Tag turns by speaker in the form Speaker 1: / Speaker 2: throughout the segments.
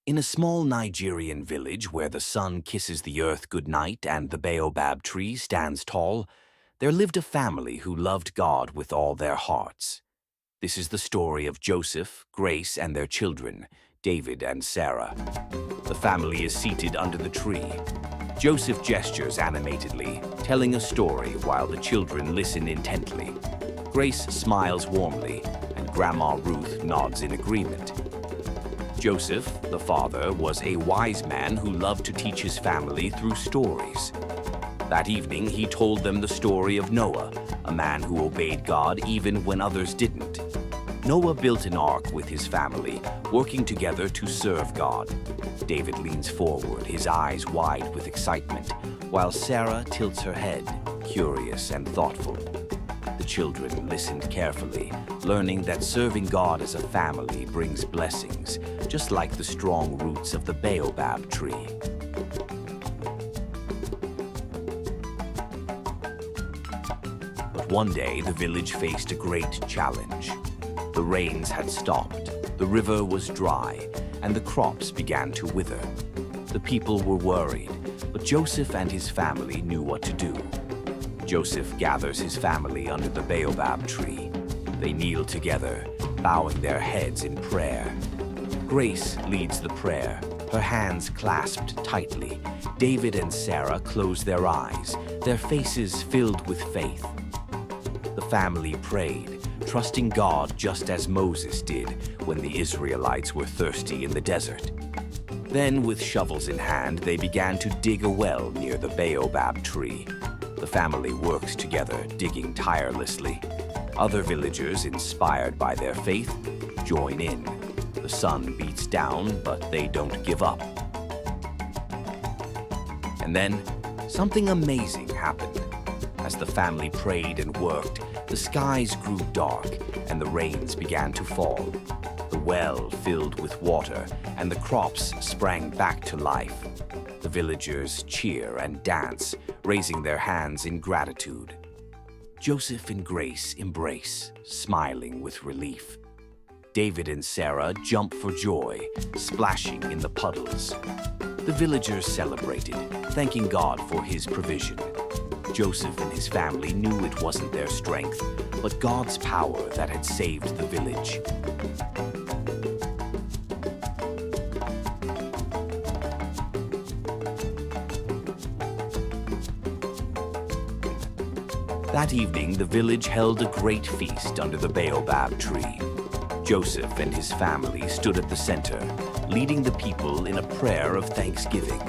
Speaker 1: In a small Nigerian village where the sun kisses the earth goodnight and the baobab tree stands tall, there lived a family who loved God with all their hearts. This is the story of Joseph, Grace, and their children, David and Sarah. The family is seated under the tree. Joseph gestures animatedly, telling a story while the children listen intently. Grace smiles warmly, and Grandma Ruth nods in agreement. Joseph, the father, was a wise man who loved to teach his family through stories. That evening, he told them the story of Noah, a man who obeyed God even when others didn't. Noah built an ark with his family, working together to serve God. David leans forward, his eyes wide with excitement, while Sarah tilts her head, curious and thoughtful. The children listened carefully, learning that serving God as a family brings blessings, just like the strong roots of the baobab tree. But one day, the village faced a great challenge. The rains had stopped, the river was dry, and the crops began to wither. The people were worried, but Joseph and his family knew what to do. Joseph gathers his family under the baobab tree. They kneel together, bowing their heads in prayer. Grace leads the prayer, her hands clasped tightly. David and Sarah close their eyes, their faces filled with faith. The family prayed, trusting God just as Moses did when the Israelites were thirsty in the desert. Then, with shovels in hand, they began to dig a well near the baobab tree. The family works together, digging tirelessly. Other villagers, inspired by their faith, join in. The sun beats down, but they don't give up. And then, something amazing happened. As the family prayed and worked, the skies grew dark and the rains began to fall. The well filled with water and the crops sprang back to life. The villagers cheer and dance, raising their hands in gratitude. Joseph and Grace embrace, smiling with relief. David and Sarah jump for joy, splashing in the puddles. The villagers celebrated, thanking God for his provision. Joseph and his family knew it wasn't their strength, but God's power that had saved the village. That evening, the village held a great feast under the baobab tree. Joseph and his family stood at the center, leading the people in a prayer of thanksgiving.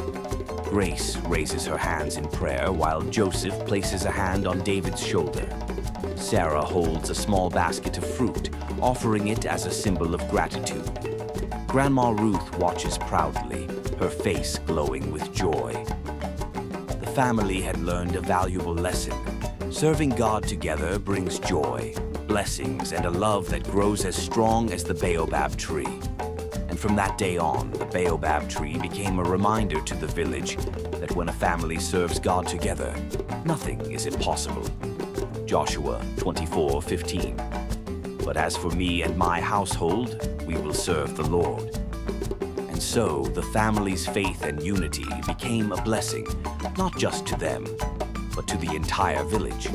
Speaker 1: Grace raises her hands in prayer while Joseph places a hand on David's shoulder. Sarah holds a small basket of fruit, offering it as a symbol of gratitude. Grandma Ruth watches proudly, her face glowing with joy. The family had learned a valuable lesson. Serving God together brings joy, blessings, and a love that grows as strong as the baobab tree. And from that day on, the baobab tree became a reminder to the village that when a family serves God together, nothing is impossible. Joshua 24:15. But as for me and my household, we will serve the Lord. And so the family's faith and unity became a blessing, not just to them, but to the entire village.